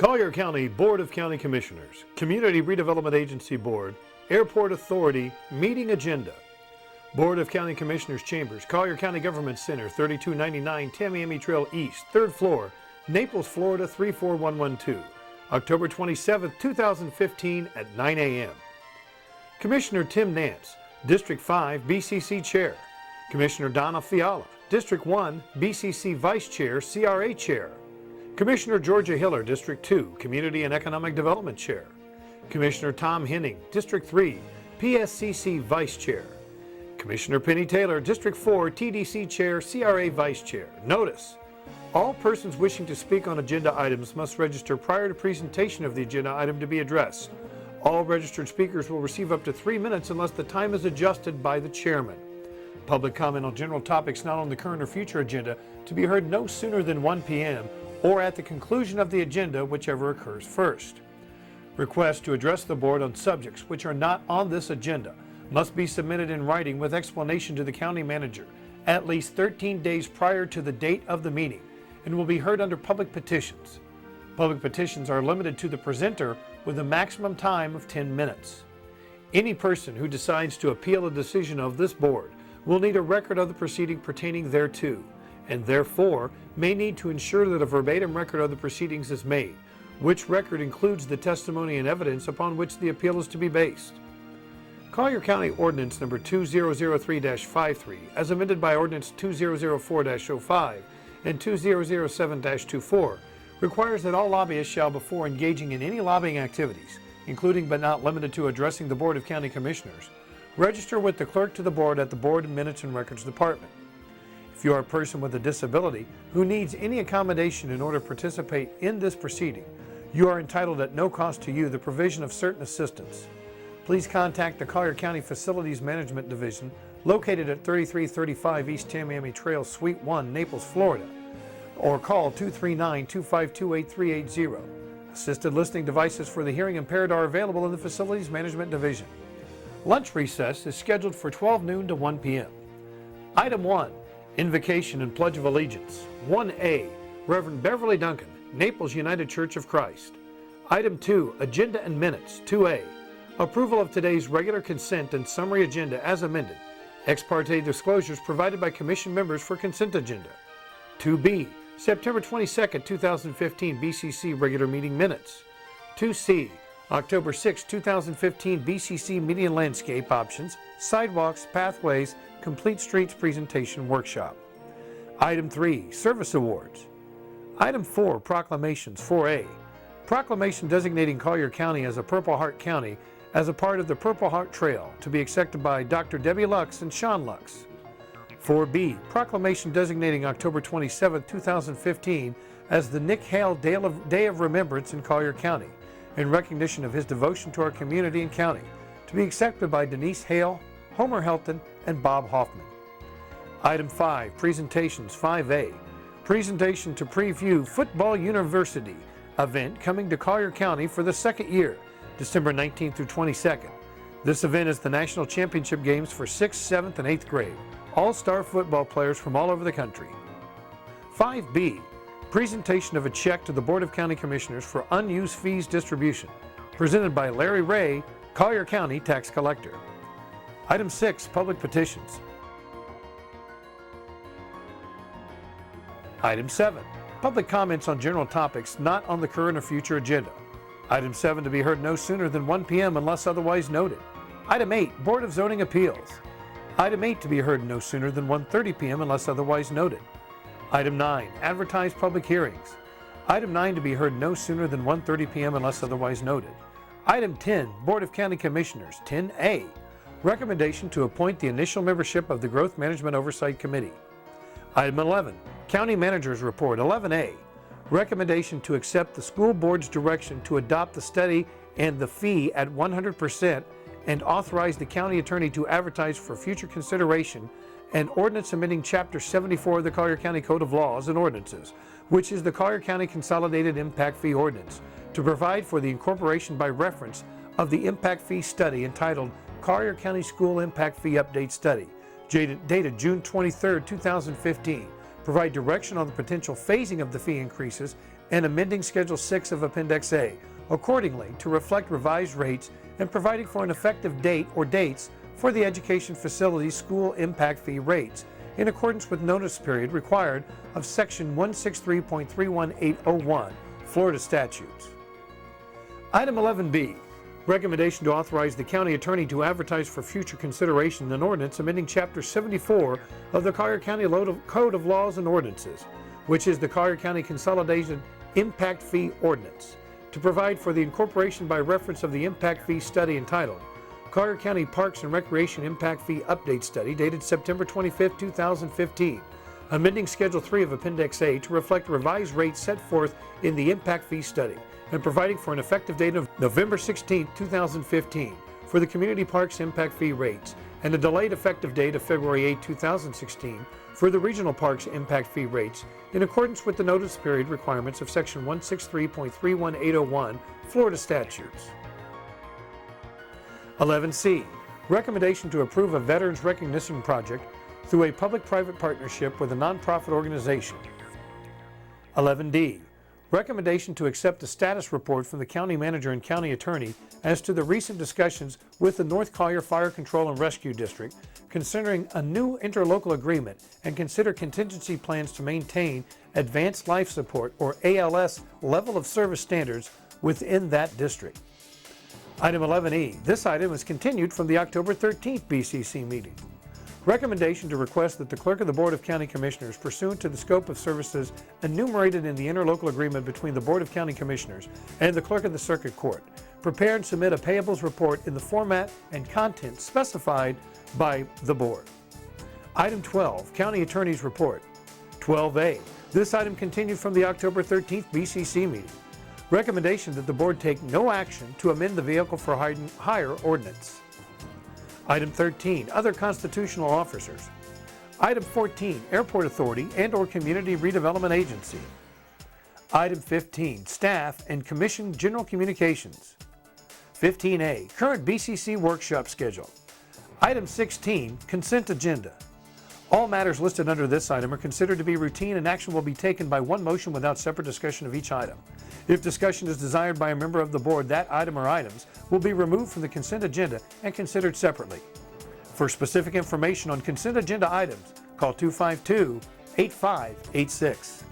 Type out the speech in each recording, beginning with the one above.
Collier County Board of County Commissioners, Community Redevelopment Agency Board, Airport Authority, Meeting Agenda. Board of County Commissioners Chambers, Collier County Government Center, 3299 Tamiami Trail East, 3rd floor, Naples, Florida 34112. October 27, 2015 at 9 a.m. Commissioner Tim Nance, District 5 BCC Chair. Commissioner Donna Fiala, District 1 BCC Vice Chair, CRA Chair. Commissioner Georgia Hiller, District 2 Community and Economic Development Chair. Commissioner Tom Henning, District 3 PSCC Vice Chair. Commissioner Penny Taylor, District 4 TDC Chair, CRA Vice Chair. Notice: all persons wishing to speak on agenda items must register prior to presentation of the agenda item to be addressed. All registered speakers will receive up to 3 minutes unless the time is adjusted by the chairman. Public comment on general topics not on the current or future agenda to be heard no sooner than 1 p.m. or at the conclusion of the agenda, whichever occurs first. Requests to address the board on subjects which are not on this agenda must be submitted in writing with explanation to the county manager at least 13 days prior to the date of the meeting and will be heard under public petitions. Public petitions are limited to the presenter with a maximum time of 10 minutes. Any person who decides to appeal a decision of this board will need a record of the proceeding pertaining thereto, and therefore may need to ensure that a verbatim record of the proceedings is made, which record includes the testimony and evidence upon which the appeal is to be based. Collier County Ordinance Number 2003-53, as amended by Ordinance 2004-05 and 2007-24, requires that all lobbyists shall, before engaging in any lobbying activities, including but not limited to addressing the Board of County Commissioners, register with the clerk to the board at the Board Minutes and Records Department. If you are a person with a disability who needs any accommodation in order to participate in this proceeding, you are entitled at no cost to you the provision of certain assistance. Please contact the Collier County Facilities Management Division located at 3335 East Tamiami Trail, Suite 1, Naples, Florida, or call 239-252-8380. Assisted listening devices for the hearing impaired are available in the Facilities Management Division. Lunch recess is scheduled for 12 noon to 1 p.m. Item 1. Invocation and Pledge of Allegiance. 1A. Reverend Beverly Duncan, Naples United Church of Christ. Item 2. Agenda and Minutes. 2A. Approval of today's regular consent and summary agenda as amended. Ex parte disclosures provided by commission members for consent agenda. 2B. September 22, 2015 BCC regular meeting minutes. 2C. October 6, 2015 BCC Median Landscape Options, Sidewalks, Pathways, Complete Streets Presentation Workshop. Item 3. Service Awards. Item 4. Proclamations. 4A. Proclamation designating Collier County as a Purple Heart County as a part of the Purple Heart Trail to be accepted by Dr. Debbie Lux and Sean Lux. 4B. Proclamation designating October 27, 2015 as the Nick Hale Day of Remembrance in Collier County in recognition of his devotion to our community and county, to be accepted by Denise Hale, Homer Helton, and Bob Hoffman. Item 5. Presentations. 5A. Presentation to preview Football University event coming to Collier County for the second year, December 19th through 22nd. This event is the National Championship Games for 6th, 7th, and 8th grade. All-star football players from all over the country. 5B. Presentation of a check to the Board of County Commissioners for unused fees distribution, presented by Larry Ray, Collier County Tax Collector. Item 6. Public petitions. Item 7. Public comments on general topics not on the current or future agenda. Item 7 to be heard no sooner than 1 p.m. unless otherwise noted. Item 8. Board of Zoning Appeals. Item 8 to be heard no sooner than 1:30 p.m. unless otherwise noted. Item 9. Advertised public hearings. Item 9 to be heard no sooner than 1:30 p.m. unless otherwise noted. Item 10. Board of County Commissioners. 10A. Recommendation to appoint the initial membership of the Growth Management Oversight Committee. Item 11. County Manager's Report. 11A. Recommendation to accept the school board's direction to adopt the study and the fee at 100% and authorize the county attorney to advertise for future consideration an ordinance amending Chapter 74 of the Collier County Code of Laws and Ordinances, which is the Collier County Consolidated Impact Fee Ordinance, to provide for the incorporation by reference of the impact fee study entitled Collier County School Impact Fee Update Study, dated June 23, 2015, provide direction on the potential phasing of the fee increases and amending Schedule 6 of Appendix A accordingly to reflect revised rates and providing for an effective date or dates for the education facilities school impact fee rates in accordance with notice period required of Section 163.31801 Florida statutes. Item 11B, recommendation to authorize the county attorney to advertise for future consideration an ordinance amending Chapter 74 of the Collier County Code of Laws and Ordinances, which is the Collier County Consolidated Impact Fee Ordinance, to provide for the incorporation by reference of the impact fee study entitled Collier County Parks and Recreation Impact Fee Update Study dated September 25, 2015, amending Schedule 3 of Appendix A to reflect revised rates set forth in the impact fee study and providing for an effective date of November 16, 2015 for the Community Parks Impact Fee rates and a delayed effective date of February 8, 2016 for the Regional Parks Impact Fee rates in accordance with the notice period requirements of Section 163.31801 Florida statutes. 11C, recommendation to approve a Veterans Recognition Project through a public-private partnership with a nonprofit organization. 11D, recommendation to accept a status report from the county manager and county attorney as to the recent discussions with the North Collier Fire Control and Rescue District considering a new interlocal agreement and consider contingency plans to maintain advanced life support or ALS level of service standards within that district. Item 11E, this item is continued from the October 13th BCC meeting. Recommendation to request that the Clerk of the Board of County Commissioners, pursuant to the scope of services enumerated in the interlocal agreement between the Board of County Commissioners and the Clerk of the Circuit Court, prepare and submit a payables report in the format and content specified by the Board. Item 12, County Attorney's Report. 12A, this item continued from the October 13th BCC meeting. Recommendation that the Board take no action to amend the Vehicle for Hire ordinance. Item 13, Other Constitutional Officers. Item 14, Airport Authority and/or Community Redevelopment Agency. Item 15, Staff and Commission General Communications. 15A, Current BCC Workshop Schedule. Item 16, Consent Agenda. All matters listed under this item are considered to be routine and action will be taken by one motion without separate discussion of each item. If discussion is desired by a member of the Board, that item or items will be removed from the consent agenda and considered separately. For specific information on consent agenda items, call 252-8586.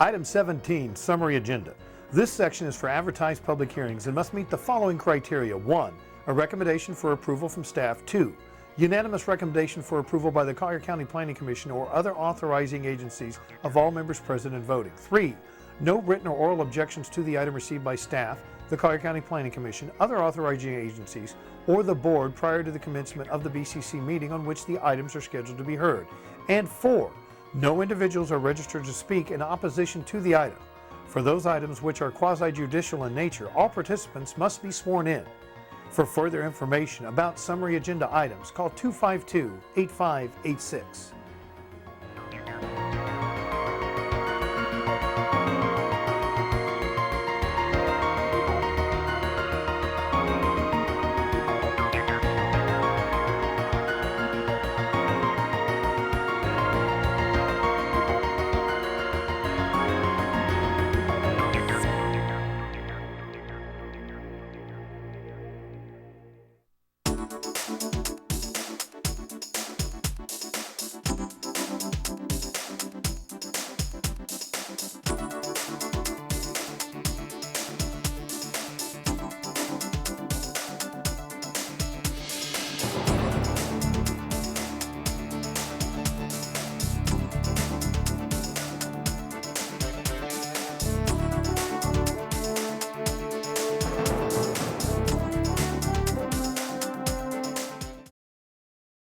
Item 17, Summary Agenda. This section is for advertised public hearings and must meet the following criteria. 1. A recommendation for approval from staff. 2. Unanimous recommendation for approval by the Collier County Planning Commission or other authorizing agencies of all members present and voting. 3. No written or oral objections to the item received by staff, the Collier County Planning Commission, other authorizing agencies, or the board prior to the commencement of the BCC meeting on which the items are scheduled to be heard. And 4. No individuals are registered to speak in opposition to the item. For those items which are quasi-judicial in nature, all participants must be sworn in. For further information about summary agenda items, call 252-8586.